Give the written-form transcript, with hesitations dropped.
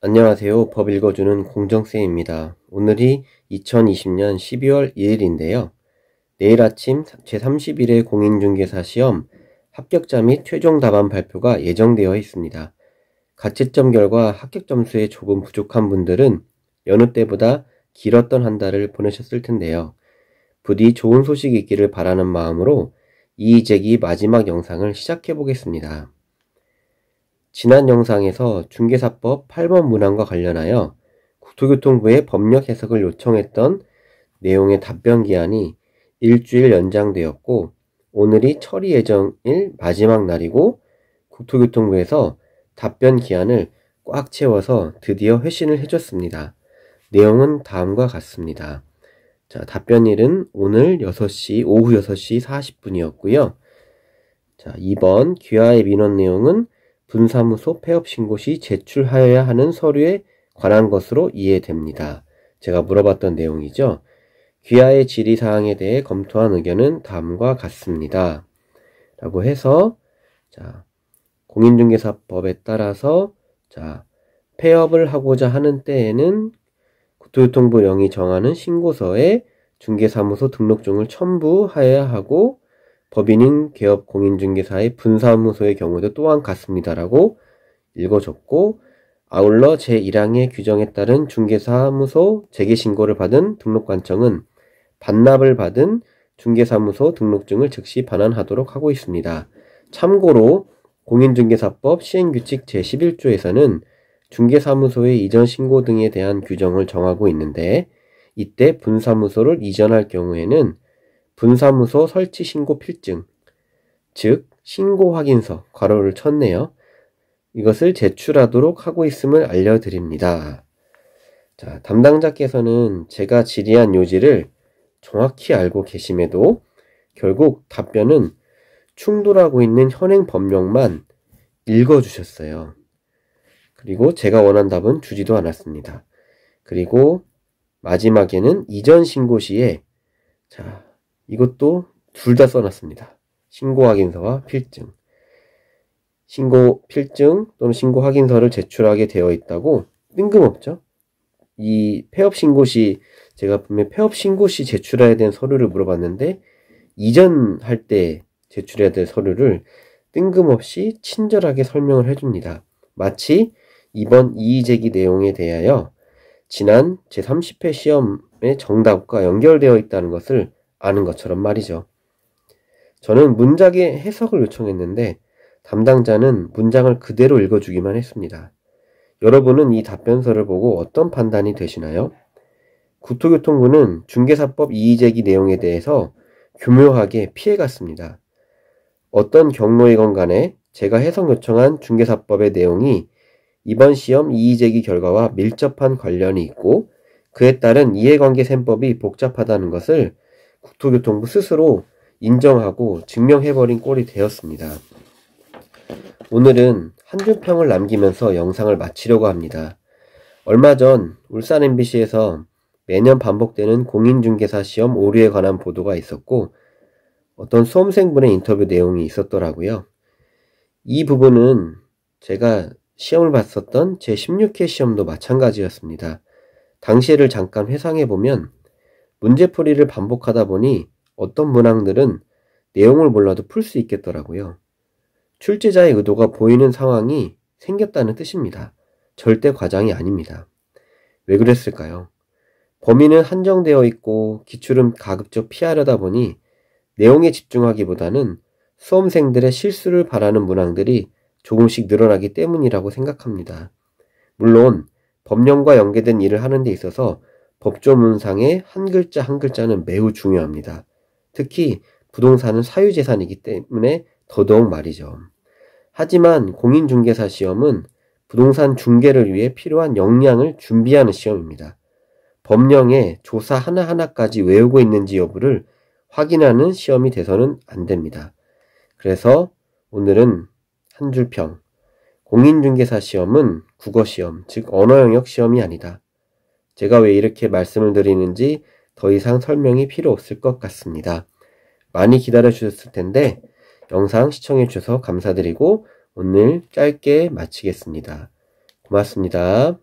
안녕하세요. 법 읽어주는 공정쌤입니다. 오늘이 2020년 12월 2일인데요. 내일 아침 제31회 공인중개사 시험 합격자 및 최종 답안 발표가 예정되어 있습니다. 가채점 결과 합격 점수에 조금 부족한 분들은 여느 때보다 길었던 한 달을 보내셨을 텐데요. 부디 좋은 소식이 있기를 바라는 마음으로 이의제기 마지막 영상을 시작해 보겠습니다. 지난 영상에서 중개사법 8번 문항과 관련하여 국토교통부에 법력 해석을 요청했던 내용의 답변 기한이 일주일 연장되었고, 오늘이 처리 예정일 마지막 날이고 국토교통부에서 답변 기한을 꽉 채워서 드디어 회신을 해줬습니다. 내용은 다음과 같습니다. 자, 답변일은 오늘 오후 6시 40분이었고요. 자, 2번 귀하의 민원 내용은 분사무소 폐업 신고 시 제출하여야 하는 서류에 관한 것으로 이해됩니다. 제가 물어봤던 내용이죠. 귀하의 질의사항에 대해 검토한 의견은 다음과 같습니다. 라고 해서, 자, 공인중개사법에 따라서, 자, 폐업을 하고자 하는 때에는 국토교통부령이 정하는 신고서에 중개사무소 등록증을 첨부하여야 하고, 법인인 개업 공인중개사의 분사무소의 경우도 또한 같습니다라고 읽어줬고, 아울러 제1항의 규정에 따른 중개사무소 재개신고를 받은 등록관청은 반납을 받은 중개사무소 등록증을 즉시 반환하도록 하고 있습니다. 참고로 공인중개사법 시행규칙 제11조에서는 중개사무소의 이전 신고 등에 대한 규정을 정하고 있는데, 이때 분사무소를 이전할 경우에는 분사무소 설치 신고 필증, 즉 신고 확인서 괄호를 쳤네요. 이것을 제출하도록 하고 있음을 알려드립니다. 자, 담당자께서는 제가 질의한 요지를 정확히 알고 계심에도 결국 답변은 충돌하고 있는 현행 법령만 읽어주셨어요. 그리고 제가 원한 답은 주지도 않았습니다. 그리고 마지막에는 이전 신고 시에, 자, 이것도 둘 다 써놨습니다. 신고 확인서와 필증. 신고 필증 또는 신고 확인서를 제출하게 되어 있다고 뜬금없죠? 이 폐업 신고 시, 제가 분명히 폐업 신고 시 제출해야 되는 서류를 물어봤는데, 이전할 때 제출해야 될 서류를 뜬금없이 친절하게 설명을 해줍니다. 마치 이번 이의제기 내용에 대하여 지난 제30회 시험의 정답과 연결되어 있다는 것을 아는 것처럼 말이죠. 저는 문장의 해석을 요청했는데 담당자는 문장을 그대로 읽어주기만 했습니다. 여러분은 이 답변서를 보고 어떤 판단이 되시나요? 국토교통부는 중개사법 이의제기 내용에 대해서 교묘하게 피해갔습니다. 어떤 경로이건 간에 제가 해석 요청한 중개사법의 내용이 이번 시험 이의제기 결과와 밀접한 관련이 있고, 그에 따른 이해관계셈법이 복잡하다는 것을 국토교통부 스스로 인정하고 증명해버린 꼴이 되었습니다. 오늘은 한 줄 평을 남기면서 영상을 마치려고 합니다. 얼마 전 울산 MBC에서 매년 반복되는 공인중개사 시험 오류에 관한 보도가 있었고, 어떤 수험생분의 인터뷰 내용이 있었더라고요. 이 부분은 제가 시험을 봤었던 제16회 시험도 마찬가지였습니다. 당시를 잠깐 회상해보면 문제풀이를 반복하다 보니 어떤 문항들은 내용을 몰라도 풀 수 있겠더라고요. 출제자의 의도가 보이는 상황이 생겼다는 뜻입니다. 절대 과장이 아닙니다. 왜 그랬을까요? 범위는 한정되어 있고 기출은 가급적 피하려다 보니 내용에 집중하기보다는 수험생들의 실수를 바라는 문항들이 조금씩 늘어나기 때문이라고 생각합니다. 물론 법령과 연계된 일을 하는 데 있어서 법조문상의 한 글자 한 글자는 매우 중요합니다. 특히 부동산은 사유재산이기 때문에 더더욱 말이죠. 하지만 공인중개사 시험은 부동산 중개를 위해 필요한 역량을 준비하는 시험입니다. 법령의 조사 하나하나까지 외우고 있는지 여부를 확인하는 시험이 돼서는 안 됩니다. 그래서 오늘은 한 줄 평. 공인중개사 시험은 국어시험, 즉 언어영역 시험이 아니다. 제가 왜 이렇게 말씀을 드리는지 더 이상 설명이 필요 없을 것 같습니다. 많이 기다려 주셨을 텐데 영상 시청해 주셔서 감사드리고 오늘 짧게 마치겠습니다. 고맙습니다.